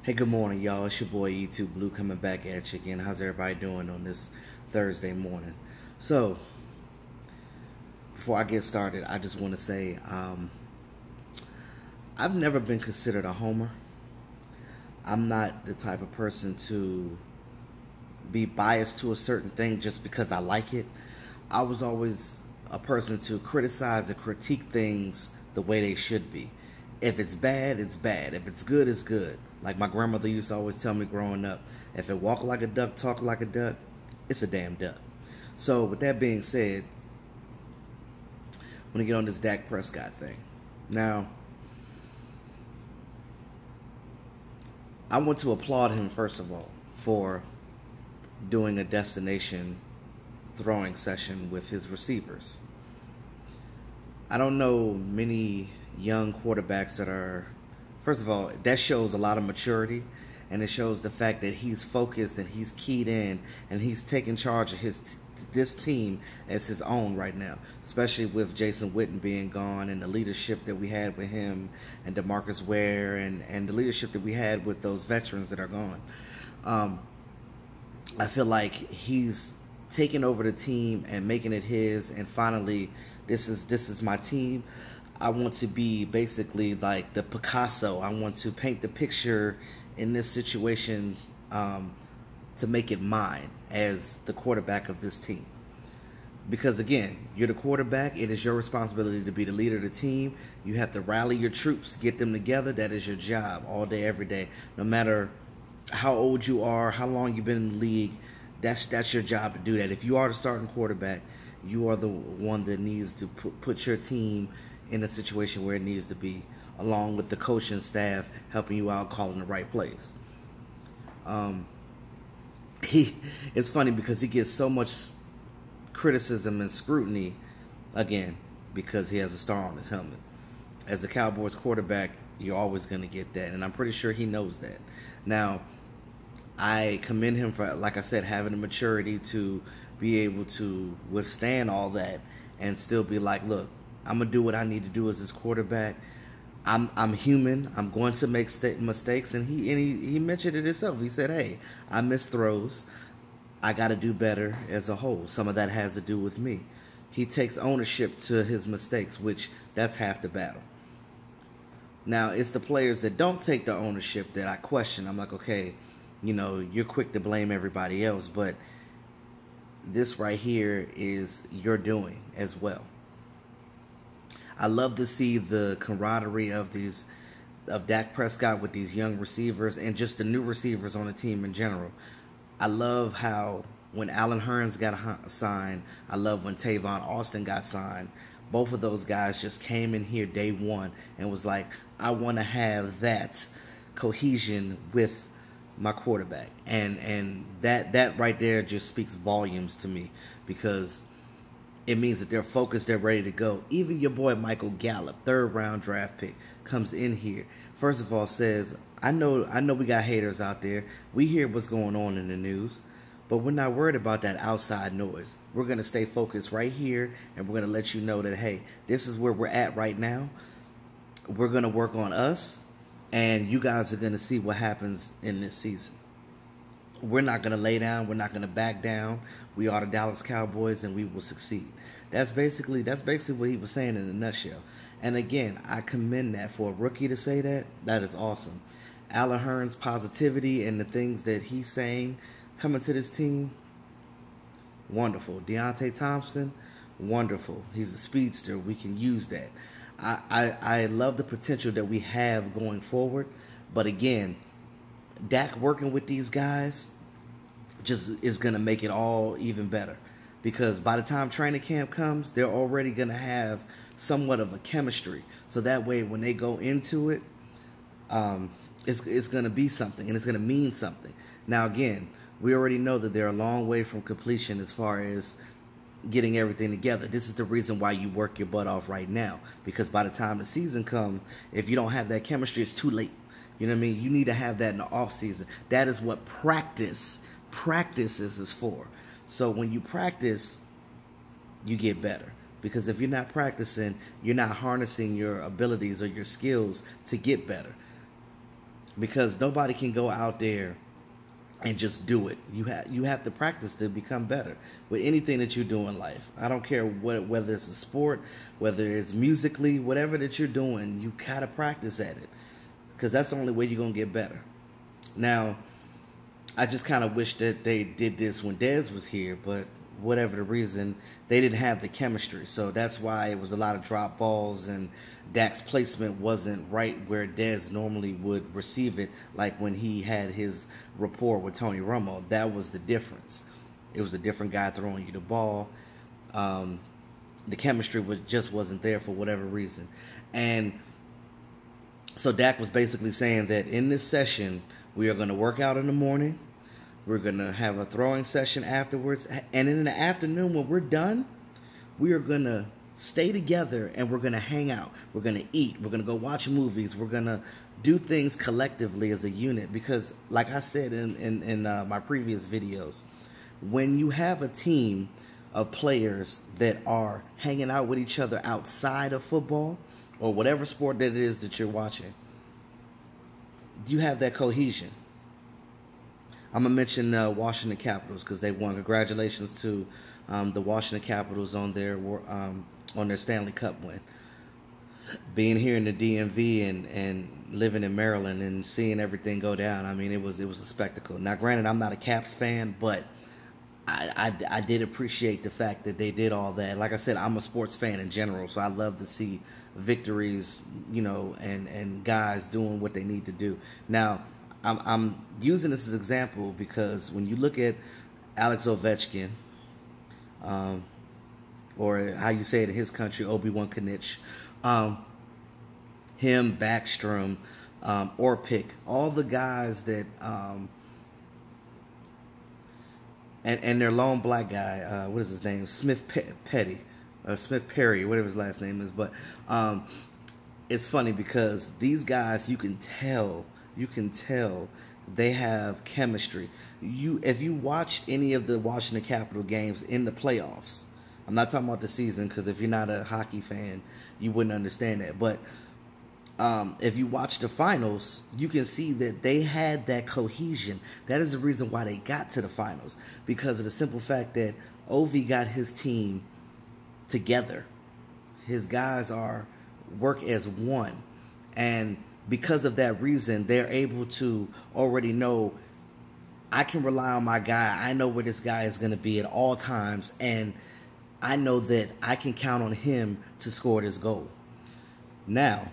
Hey, good morning, y'all. It's your boy YouTube Blue coming back at you again. How's everybody doing on this Thursday morning? So, before I get started, I just want to say I've never been considered a homer. I'm not the type of person to be biased to a certain thing just because I like it. I was always a person to criticize and critique things the way they should be. If it's bad, it's bad. If it's good, it's good. Like my grandmother used to always tell me growing up, if it walk like a duck, talk like a duck, it's a damn duck. So with that being said, I want to get on this Dak Prescott thing. Now, I want to applaud him, first of all, for doing a destination throwing session with his receivers. I don't know many young quarterbacks that are, first of all, that shows a lot of maturity, and it shows the fact that he's focused and he's keyed in and he's taking charge of this team as his own right now, especially with Jason Witten being gone and the leadership that we had with him and DeMarcus Ware and the leadership that we had with those veterans that are gone. I feel like he's taking over the team and making it his, and finally, this is my team. I want to be basically like the Picasso. I want to paint the picture in this situation to make it mine as the quarterback of this team. Because again, you're the quarterback. It is your responsibility to be the leader of the team. You have to rally your troops, get them together. That is your job all day, every day. No matter how old you are, how long you've been in the league, that's your job to do that. If you are the starting quarterback, you are the one that needs to put your team in a situation where it needs to be, along with the coaching staff helping you out, calling the right plays. It's funny because he gets so much criticism and scrutiny, again, because he has a star on his helmet. As a Cowboys quarterback, you're always going to get that, and I'm pretty sure he knows that. Now, I commend him for, like I said, having the maturity to be able to withstand all that and still be like, look, I'm going to do what I need to do as this quarterback. I'm human. I'm going to make mistakes. And he mentioned it himself. He said, hey, I miss throws. I got to do better as a whole. Some of that has to do with me. He takes ownership to his mistakes, which that's half the battle. Now, it's the players that don't take the ownership that I question. I'm like, okay, you know, you're quick to blame everybody else, but this right here is your doing as well. I love to see the camaraderie of Dak Prescott with these young receivers and just the new receivers on the team in general. I love how when Allen Hurns got signed, I love when Tavon Austin got signed. Both of those guys just came in here day one and was like, I want to have that cohesion with my quarterback. And that right there just speaks volumes to me, because it means that they're focused, they're ready to go. Even your boy Michael Gallup, third-round draft pick, comes in here. First of all, says, I know we got haters out there. We hear what's going on in the news, but we're not worried about that outside noise. We're going to stay focused right here, and we're going to let you know that, hey, this is where we're at right now. We're going to work on us, and you guys are going to see what happens in this season. We're not going to lay down. We're not going to back down. We are the Dallas Cowboys, and we will succeed. That's basically what he was saying in a nutshell. And again, I commend that. For a rookie to say that, that is awesome. Allen Hurns' positivity and the things that he's saying coming to this team, wonderful. Deontay Thompson, wonderful. He's a speedster. We can use that. I love the potential that we have going forward. But again, Dak working with these guys just is going to make it all even better, because by the time training camp comes, they're already going to have somewhat of a chemistry. So that way, when they go into it, it's going to be something, and it's going to mean something. Now, again, we already know that they're a long way from completion as far as getting everything together. This is the reason why you work your butt off right now, because by the time the season comes, if you don't have that chemistry, it's too late. You know what I mean? You need to have that in the off season. That is what practice is for. So when you practice, you get better. Because if you're not practicing, you're not harnessing your abilities or your skills to get better. because nobody can go out there and just do it. You have to practice to become better with anything that you do in life. I don't care whether it's a sport, whether it's musically, whatever that you're doing, you gotta practice at it, because that's the only way you're gonna get better. Now, I just kind of wish that they did this when Dez was here, but whatever the reason, they didn't have the chemistry. So that's why it was a lot of drop balls, and Dak's placement wasn't right where Dez normally would receive it, like when he had his rapport with Tony Romo. That was the difference. It was a different guy throwing you the ball. The chemistry just wasn't there for whatever reason. And so Dak was basically saying that in this session, we are going to work out in the morning. We're going to have a throwing session afterwards. And in the afternoon, when we're done, we are going to stay together and we're going to hang out. We're going to eat. We're going to go watch movies. We're going to do things collectively as a unit. Because like I said in my previous videos, when you have a team of players that are hanging out with each other outside of football or whatever sport that it is that you're watching, you have that cohesion. I'm going to mention Washington Capitals because they won. Congratulations to the Washington Capitals on their Stanley Cup win. Being here in the DMV and living in Maryland and seeing everything go down, I mean, it was a spectacle. Now, granted, I'm not a Caps fan, but I did appreciate the fact that they did all that. Like I said, I'm a sports fan in general, so I love to see victories, you know, and guys doing what they need to do. Now, I'm using this as an example because when you look at Alex Ovechkin, or how you say it in his country, Obi-Wan Knich, him, Backstrom, Orpik, all the guys that, and their lone black guy, what is his name? Smith Petty, or Smith Perry, whatever his last name is. But it's funny because these guys, you can tell they have chemistry. If you watched any of the Washington Capitol games in the playoffs, I'm not talking about the season because if you're not a hockey fan, you wouldn't understand that. But if you watch the finals, you can see that they had that cohesion. That is the reason why they got to the finals, because of the simple fact that Ovi got his team together. His guys work as one, and because of that reason, they're able to already know, I can rely on my guy. I know where this guy is going to be at all times, and I know that I can count on him to score this goal. Now,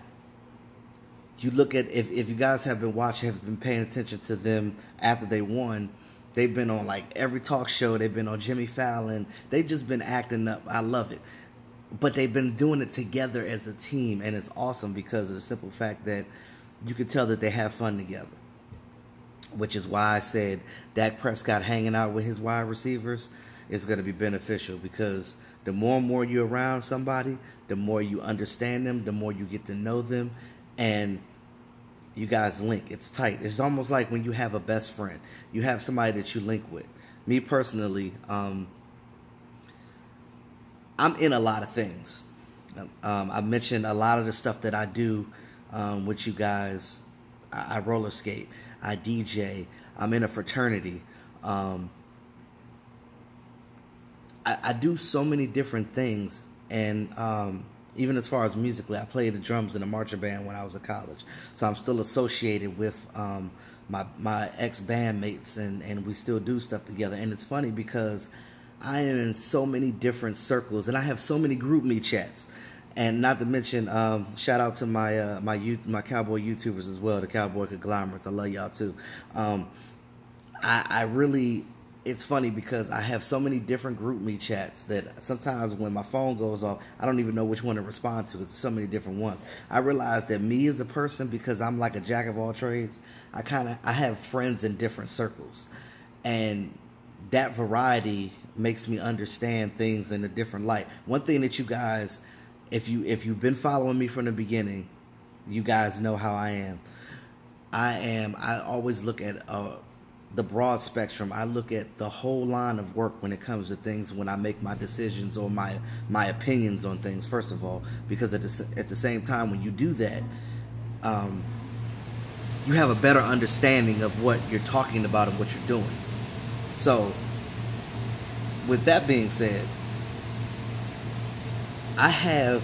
you look at, if you guys have been watching, have been paying attention to them after they won, they've been on like every talk show. They've been on Jimmy Fallon. They've just been acting up. I love it. But they've been doing it together as a team, and it's awesome because of the simple fact that you can tell that they have fun together. Which is why I said Dak Prescott hanging out with his wide receivers is going to be beneficial, because the more and more you're around somebody, the more you understand them, the more you get to know them, and you guys link. It's tight. It's almost like when you have a best friend. You have somebody that you link with. Me personally, I'm in a lot of things. I mentioned a lot of the stuff that I do with you guys. I roller skate. I DJ. I'm in a fraternity. I do so many different things, and even as far as musically, I played the drums in a marching band when I was in college. So I'm still associated with my ex-bandmates, and we still do stuff together. And it's funny because I am in so many different circles, and I have so many group me chats. And not to mention, shout out to my my cowboy YouTubers as well, the Cowboy Conglomerates. I love y'all too. I really, it's funny because I have so many different group me chats that sometimes when my phone goes off, I don't even know which one to respond to. It's so many different ones. I realize that me as a person, because I'm like a jack of all trades, I have friends in different circles, and that variety makes me understand things in a different light. One thing that you guys, if you've been following me from the beginning, you guys know how I am. I always look at the broad spectrum. I look at the whole line of work when it comes to things, when I make my decisions or my opinions on things, first of all, because at the same time when you do that, you have a better understanding of what you're talking about and what you're doing. So, with that being said, I have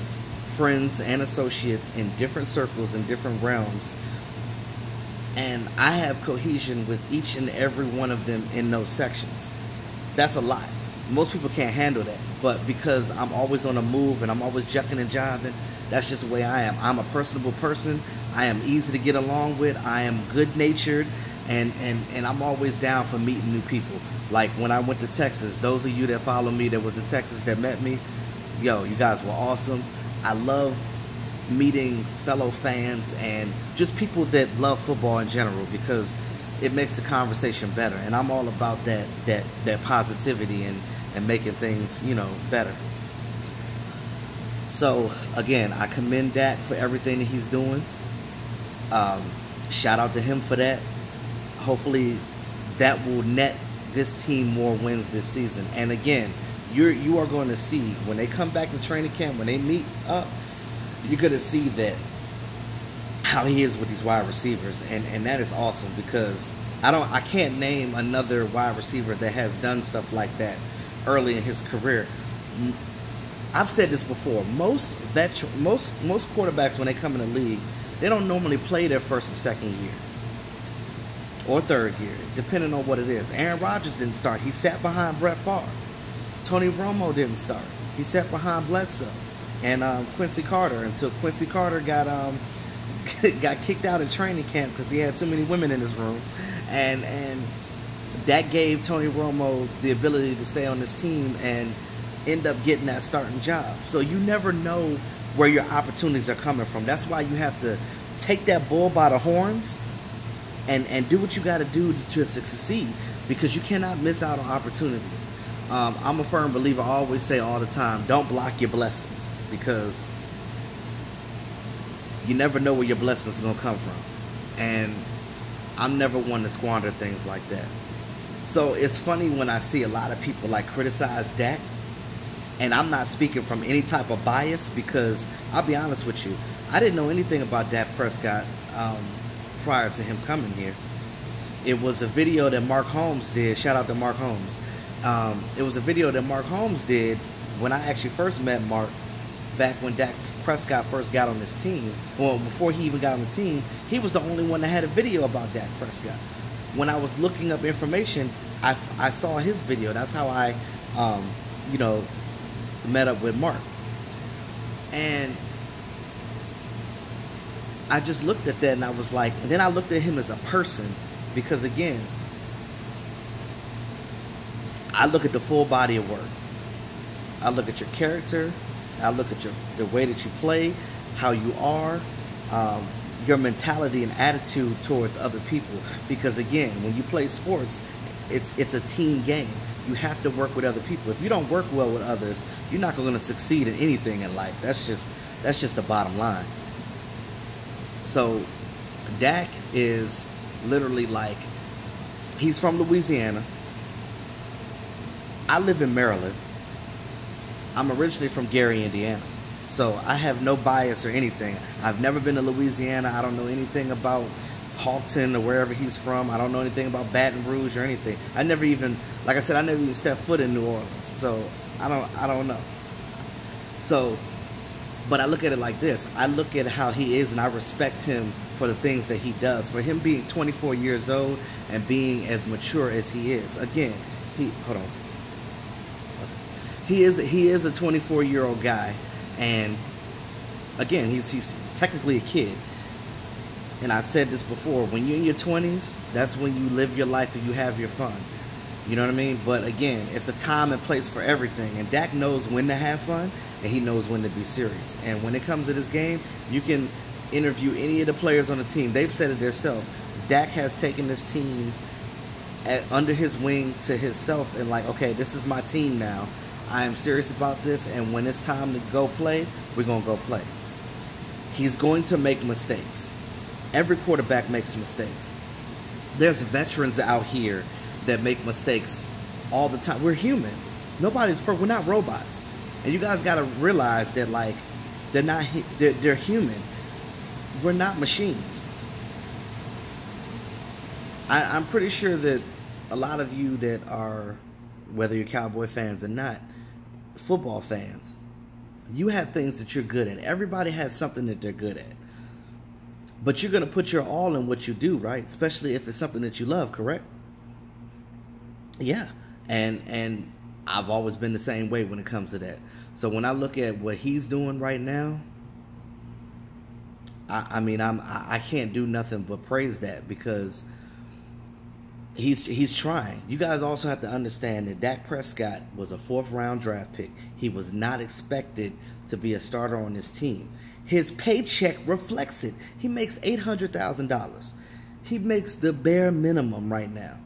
friends and associates in different circles, in different realms, and I have cohesion with each and every one of them in those sections. That's a lot. Most people can't handle that, but because I'm always on the move and I'm always jucking and jiving, that's just the way I am. I'm a personable person. I am easy to get along with. I am good-natured, and I'm always down for meeting new people. Like when I went to Texas, those of you that follow me that was in Texas that met me, yo, you guys were awesome. I love meeting fellow fans and just people that love football in general, because it makes the conversation better. And I'm all about that positivity and making things, you know, better. So again, I commend Dak for everything that he's doing. Shout out to him for that. Hopefully that will net this team more wins this season. And again, you are going to see when they come back to training camp, when they meet up, you're going to see that how he is with these wide receivers, and that is awesome, because I can't name another wide receiver that has done stuff like that early in his career. I've said this before. Most quarterbacks, when they come in the league, they don't normally play their first and second year or third year, depending on what it is. Aaron Rodgers didn't start. He sat behind Brett Favre. Tony Romo didn't start. He sat behind Bledsoe and Quincy Carter, until Quincy Carter got kicked out in training camp because he had too many women in his room, and that gave Tony Romo the ability to stay on this team and end up getting that starting job. So you never know where your opportunities are coming from. That's why you have to take that bull by the horns and do what you got to do to succeed, because you cannot miss out on opportunities. I'm a firm believer. I always say all the time, don't block your blessings, because you never know where your blessings are going to come from. And I'm never one to squander things like that. So it's funny when I see a lot of people like criticize Dak, and I'm not speaking from any type of bias, because I'll be honest with you, I didn't know anything about Dak Prescott prior to him coming here. It was a video that Mark Holmes did. Shout out to Mark Holmes. It was a video that Mark Holmes did when I actually first met Mark, back when Dak Prescott first got on this team. Well, before he even got on the team, he was the only one that had a video about Dak Prescott. When I was looking up information, I saw his video. That's how I, you know, met up with Mark. And I just looked at that and I was like, and then I looked at him as a person, because again, I look at the full body of work. I look at your character. I look at the way that you play, how you are, your mentality and attitude towards other people. Because again, when you play sports, it's a team game. You have to work with other people. If you don't work well with others, you're not going to succeed in anything in life. That's just the bottom line. So Dak is literally like, he's from Louisiana. I live in Maryland. I'm originally from Gary, Indiana. So I have no bias or anything. I've never been to Louisiana. I don't know anything about Halton or wherever he's from. I don't know anything about Baton Rouge or anything. I never even, like I said, I never even stepped foot in New Orleans. So I don't know. So, but I look at it like this. I look at how he is, and I respect him for the things that he does. For him being 24 years old and being as mature as he is. Again, hold on. He is a 24-year-old guy, and again, he's technically a kid. And I said this before, when you're in your 20s, that's when you live your life and you have your fun. You know what I mean? But again, it's a time and place for everything. And Dak knows when to have fun, and he knows when to be serious. And when it comes to this game, you can interview any of the players on the team. They've said it themselves. Dak has taken this team under his wing to himself and like, okay, this is my team now. I am serious about this, and when it's time to go play, we're going to go play. He's going to make mistakes. Every quarterback makes mistakes. There's veterans out here that make mistakes all the time. We're human. Nobody's perfect. We're not robots. And you guys got to realize that, like, they're human. We're not machines. I'm pretty sure that a lot of you that are, whether you're Cowboy fans or not, football fans, you have things that you're good at. Everybody has something that they're good at. But you're going to put your all in what you do, right? Especially if it's something that you love, correct? Yeah. And I've always been the same way when it comes to that. So when I look at what he's doing right now, I can't do nothing but praise that, because he's trying. You guys also have to understand that Dak Prescott was a 4th round draft pick. He was not expected to be a starter on this team. His paycheck reflects it. He makes $800,000. He makes the bare minimum right now.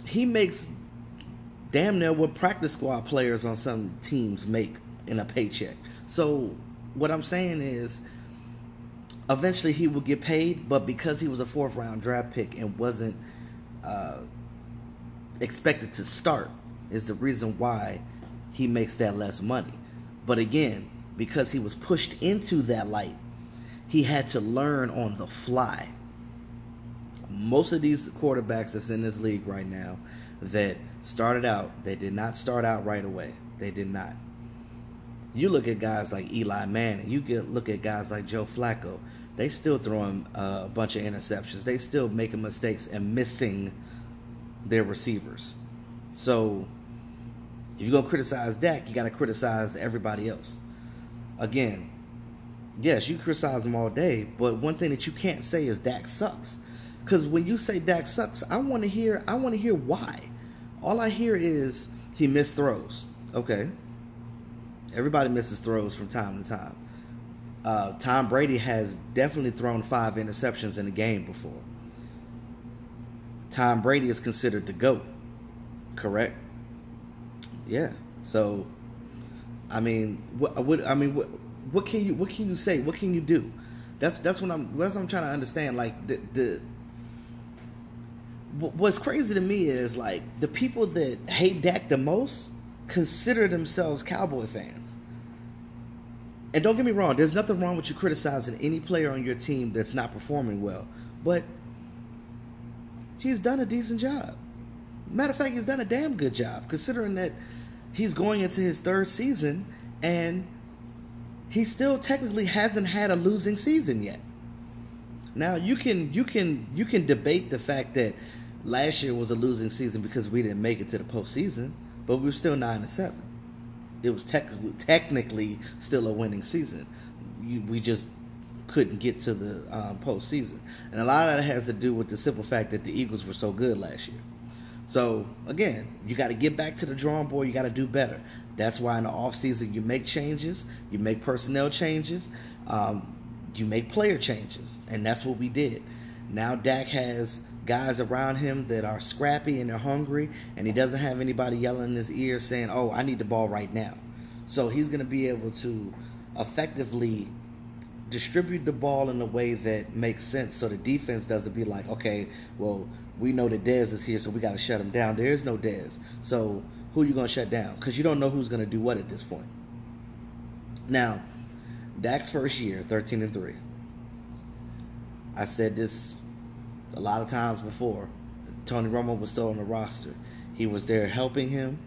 He makes damn near what practice squad players on some teams make in a paycheck. So what I'm saying is, eventually he will get paid, but because he was a 4th round draft pick and wasn't expected to start is the reason why he makes that less money. But again, because he was pushed into that light, he had to learn on the fly. Most of these quarterbacks that's in this league right now that started out, they did not start out right away. They did not. You look at guys like Eli Manning, look at guys like Joe Flacco. They still throwing a bunch of interceptions. They still making mistakes and missing their receivers. So if you're going to criticize Dak, you got to criticize everybody else. Again, yes, you criticize them all day, but one thing that you can't say is Dak sucks. Because when you say Dak sucks, I want to hear why. All I hear is he missed throws. Okay. Everybody misses throws from time to time. Tom Brady has definitely thrown 5 interceptions in a game before. Tom Brady is considered the GOAT, correct? Yeah. So, I mean, what can you say? What can you do? That's what I'm trying to understand. Like what's crazy to me is, like, the people that hate Dak the most consider themselves Cowboy fans. And don't get me wrong, there's nothing wrong with you criticizing any player on your team that's not performing well. But he's done a decent job. Matter of fact, he's done a damn good job, considering that he's going into his 3rd season and he still technically hasn't had a losing season yet. Now you can debate the fact that last year was a losing season because we didn't make it to the postseason, but we were still 9-7. It was technically still a winning season. We just couldn't get to the postseason, and a lot of that has to do with the simple fact that the Eagles were so good last year. So again, you got to get back to the drawing board. You got to do better. That's why in the offseason you make changes, you make personnel changes, you make player changes, and that's what we did. Now Dak has guys around him that are scrappy and they're hungry, and he doesn't have anybody yelling in his ear saying, "Oh, I need the ball right now." So he's going to be able to effectively distribute the ball in a way that makes sense, so the defense doesn't be like, okay, well, we know that Dez is here, so we got to shut him down. There is no Dez. So who are you going to shut down? Because you don't know who's going to do what at this point. Now, Dak's first year, 13-3. I said this a lot of times before. Tony Romo was still on the roster. He was there helping him,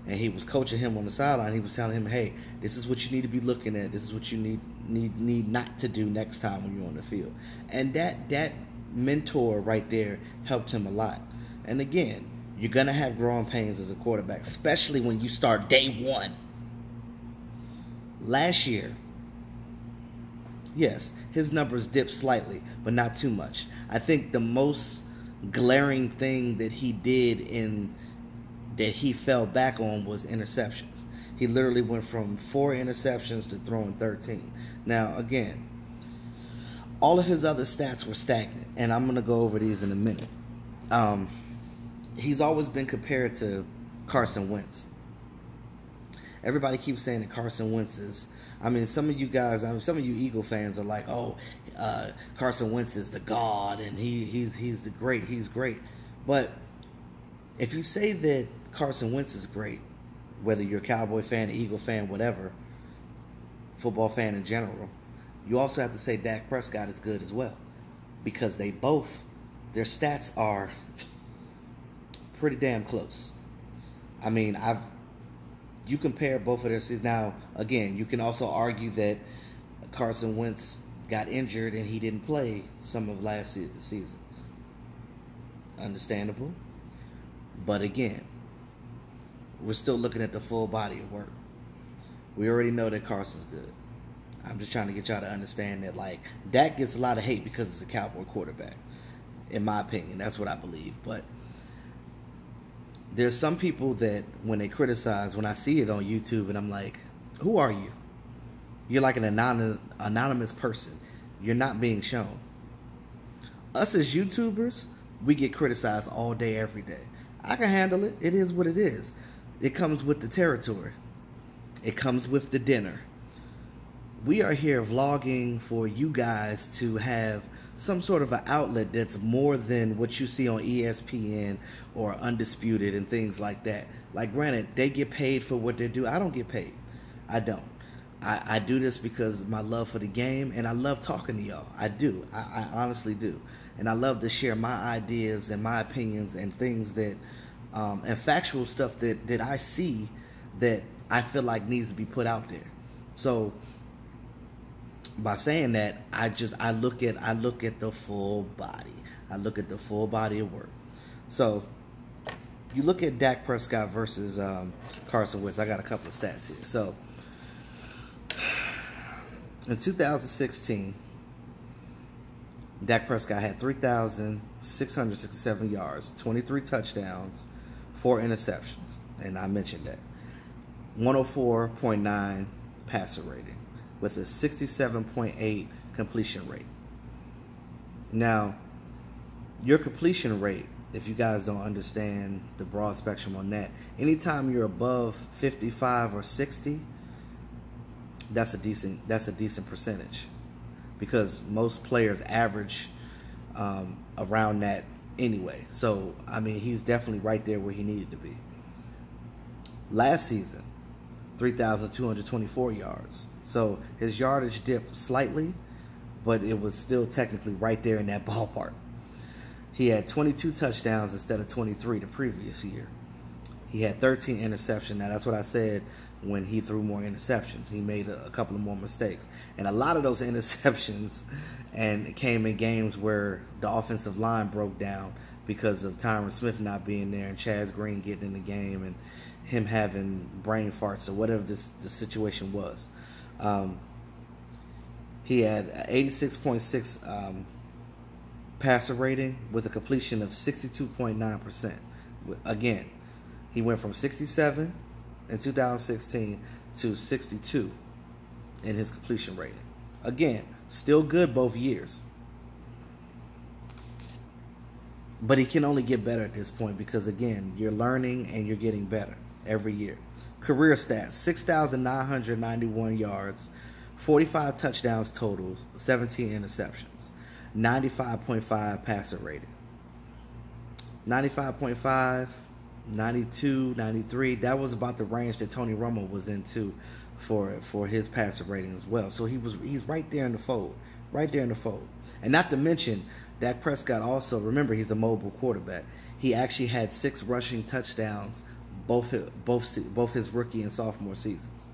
and he was coaching him on the sideline. He was telling him, hey, this is what you need to be looking at. This is what you need not to do next time when you're on the field. And that mentor right there helped him a lot. And again, you're going to have growing pains as a quarterback, especially when you start day one. Last year, yes, his numbers dipped slightly, but not too much. I think the most glaring thing that he did that he fell back on was interceptions. He literally went from 4 interceptions to throwing 13. Now, again, all of his other stats were stagnant, and I'm going to go over these in a minute. He's always been compared to Carson Wentz. Everybody keeps saying that Carson Wentz is, some of you guys, some of you Eagle fans are like, oh, Carson Wentz is the god, and he's the great, he's great. But if you say that Carson Wentz is great, whether you're a Cowboy fan, Eagle fan, whatever, football fan in general, you also have to say Dak Prescott is good as well, because they both their stats are pretty damn close. I mean, you compare both of their seasons. Now, again, you can also argue that Carson Wentz got injured and he didn't play some of last season. Understandable. But again, we're still looking at the full body of work. We already know that Carson's good. I'm just trying to get y'all to understand that, like, Dak gets a lot of hate because it's a Cowboy quarterback. In my opinion, that's what I believe. But there's some people that when they criticize, when I see it on YouTube, and I'm like, who are you? You're like an anonymous person. You're not being shown. Us as YouTubers, we get criticized all day, every day. I can handle it. It is what it is. It comes with the territory. It comes with the dinner. We are here vlogging for you guys to have some sort of an outlet that's more than what you see on ESPN or Undisputed and things like that. Like, granted, they get paid for what they do. I don't get paid. I don't. I do this because my love for the game, and I love talking to y'all. I do. I honestly do. And I love to share my ideas and my opinions and things that, and factual stuff that I see that I feel like needs to be put out there. So by saying that, I look at the full body. I look at the full body of work. So you look at Dak Prescott versus Carson Wentz. I got a couple of stats here. So in 2016, Dak Prescott had 3,667 yards, 23 touchdowns, 4 interceptions, and I mentioned that. 104.9 passer rating with a 67.8 completion rate. Now, your completion rate, if you guys don't understand the broad spectrum on that, anytime you're above 55 or 60, that's a decent percentage, because most players average around that anyway. So I mean, he's definitely right there where he needed to be. Last season, 3,224 yards. So his yardage dipped slightly, but it was still technically right there in that ballpark. He had 22 touchdowns instead of 23 the previous year. He had 13 interceptions. Now, that's what I said when he threw more interceptions. He made a couple of more mistakes. And a lot of those interceptions and came in games where the offensive line broke down because of Tyron Smith not being there and Chaz Green getting in the game and him having brain farts or whatever the situation was. He had 86.6 passer rating with a completion of 62.9%. Again, he went from 67 in 2016 to 62 in his completion rating. Again, still good both years. But he can only get better at this point because, again, you're learning and you're getting better every year. Career stats: 6,991 yards, 45 touchdowns total, 17 interceptions, 95.5 passer rating. 95.5, 92, 93, that was about the range that Tony Romo was into for his passer rating as well. So he's right there in the fold. Right there in the fold. And not to mention, Dak Prescott also, remember, he's a mobile quarterback. He actually had 6 rushing touchdowns both his rookie and sophomore seasons.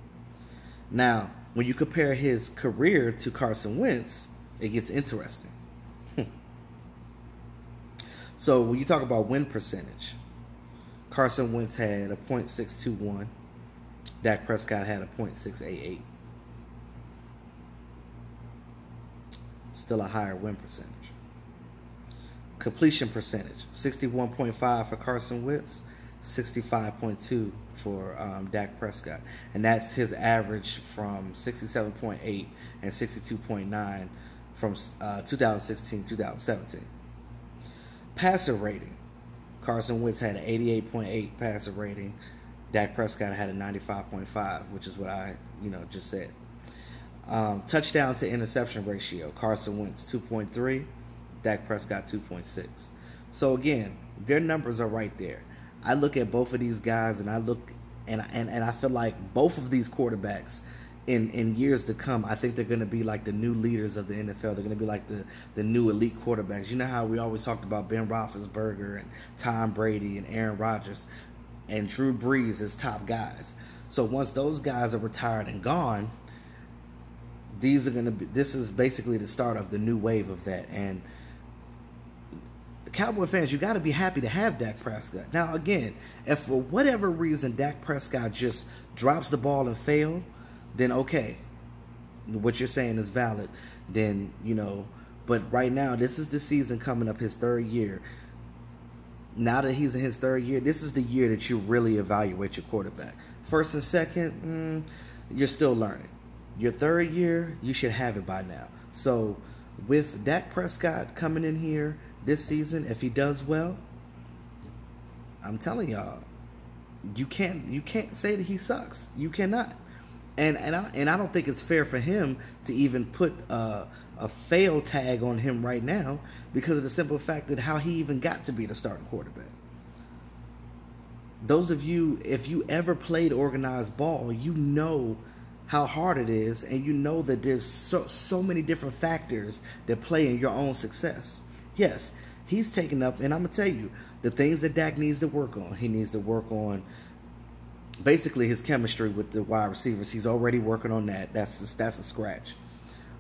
Now, when you compare his career to Carson Wentz, it gets interesting. So when you talk about win percentage, Carson Wentz had a .621. Dak Prescott had a .688. Still a higher win percentage. Completion percentage: 61.5 for Carson Wentz, 65.2 for Dak Prescott. And that's his average from 67.8 and 62.9 from 2016-2017. Passer rating: Carson Wentz had an 88.8 passer rating. Dak Prescott had a 95.5, which is what I just said. Touchdown to interception ratio: Carson Wentz 2.3, Dak Prescott 2.6. So again, their numbers are right there. I look at both of these guys and I look and I feel like both of these quarterbacks in years to come, I think they're going to be like the new leaders of the NFL. They're going to be like the new elite quarterbacks. You know how we always talked about Ben Roethlisberger and Tom Brady and Aaron Rodgers and Drew Brees as top guys. So once those guys are retired and gone, these are going to be. This is basically the start of the new wave of that. And Cowboy fans, you got to be happy to have Dak Prescott. Now, again, if for whatever reason Dak Prescott just drops the ball and fails, then okay, what you're saying is valid. Then, you know, but right now, this is the season coming up, his third year. Now that he's in his third year, this is the year that you really evaluate your quarterback. First and second, you're still learning. Your third year, you should have it by now. So with Dak Prescott coming in here this season, if he does well, I'm telling y'all, you can't say that he sucks. You cannot. And I don't think it's fair for him to even put a fail tag on him right now because of the simple fact that how he even got to be the starting quarterback. Those of you, if you ever played organized ball, you know how hard it is, and you know that there's so many different factors that play in your own success. Yes, he's taken up, and I'm going to tell you, the things that Dak needs to work on. He needs to work on basically his chemistry with the wide receivers. He's already working on that. That's a scratch.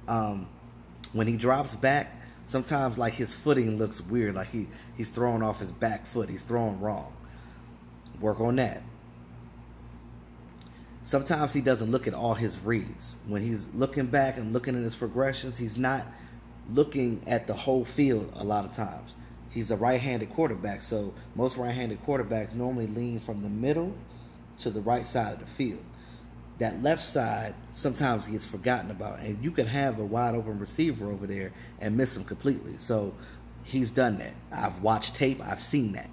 When he drops back, sometimes like his footing looks weird, like he's throwing off his back foot. He's throwing wrong. Work on that. Sometimes he doesn't look at all his reads. When he's looking back and looking at his progressions, he's not looking at the whole field a lot of times. He's a right-handed quarterback, so most right-handed quarterbacks normally lean from the middle to the right side of the field. That left side sometimes gets forgotten about, and you can have a wide open receiver over there and miss him completely. So he's done that. I've watched tape. I've seen that.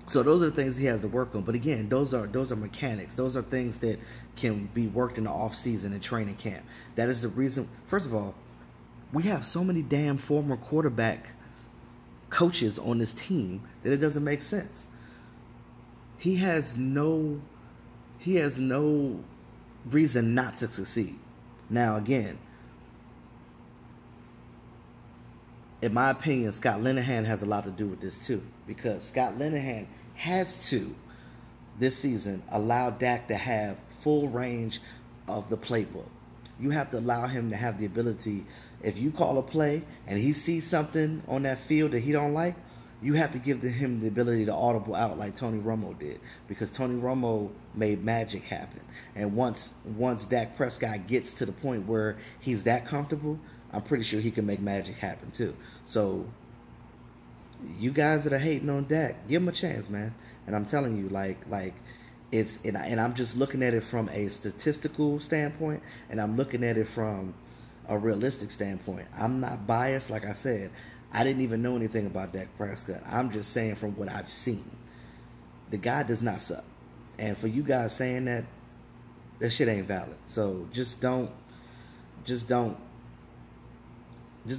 So those are the things he has to work on. But again, those are mechanics. Those are things that can be worked in the off season and training camp. That is the reason. First of all, we have so many damn former quarterback coaches on this team that it doesn't make sense. He has no reason not to succeed. Now, again, in my opinion, Scott Linehan has a lot to do with this too, because Scott Linehan has to, this season, allow Dak to have full range of the playbook. You have to allow him to have the ability, if you call a play and he sees something on that field that he don't like, you have to give him the ability to audible out like Tony Romo did, because Tony Romo made magic happen. And once Dak Prescott gets to the point where he's that comfortable, I'm pretty sure he can make magic happen too. So you guys that are hating on Dak, give him a chance, man. And I'm telling you, like it's, and I'm just looking at it from a statistical standpoint, and I'm looking at it from a realistic standpoint. I'm not biased, like I said. I didn't even know anything about Dak Prescott. I'm just saying from what I've seen. The guy does not suck. And for you guys saying that shit ain't valid. So just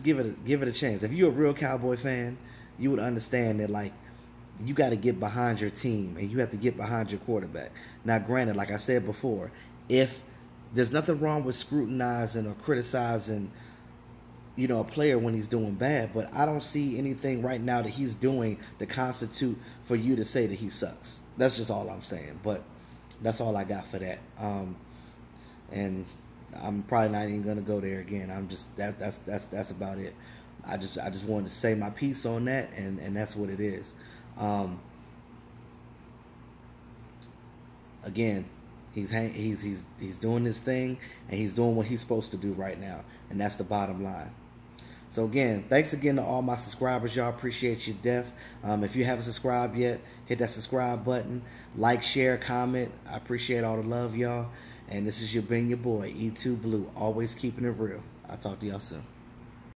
give it a chance. If you're a real Cowboy fan, you would understand that, like, you got to get behind your team and you have to get behind your quarterback. Now, granted, like I said before, if there's nothing wrong with scrutinizing or criticizing, you know, a player when he's doing bad, but I don't see anything right now that he's doing to constitute for you to say that he sucks. That's just all I'm saying. But that's all I got for that. And I'm probably not even gonna go there again. I'm just that's about it. I just wanted to say my piece on that, and that's what it is. Again, he's doing his thing, and he's doing what he's supposed to do right now, and that's the bottom line. So again, thanks again to all my subscribers. Y'all, appreciate you, Def. If you haven't subscribed yet, hit that subscribe button. Like, share, comment. I appreciate all the love, y'all. And this is your boy, E2 Blue, always keeping it real. I'll talk to y'all soon.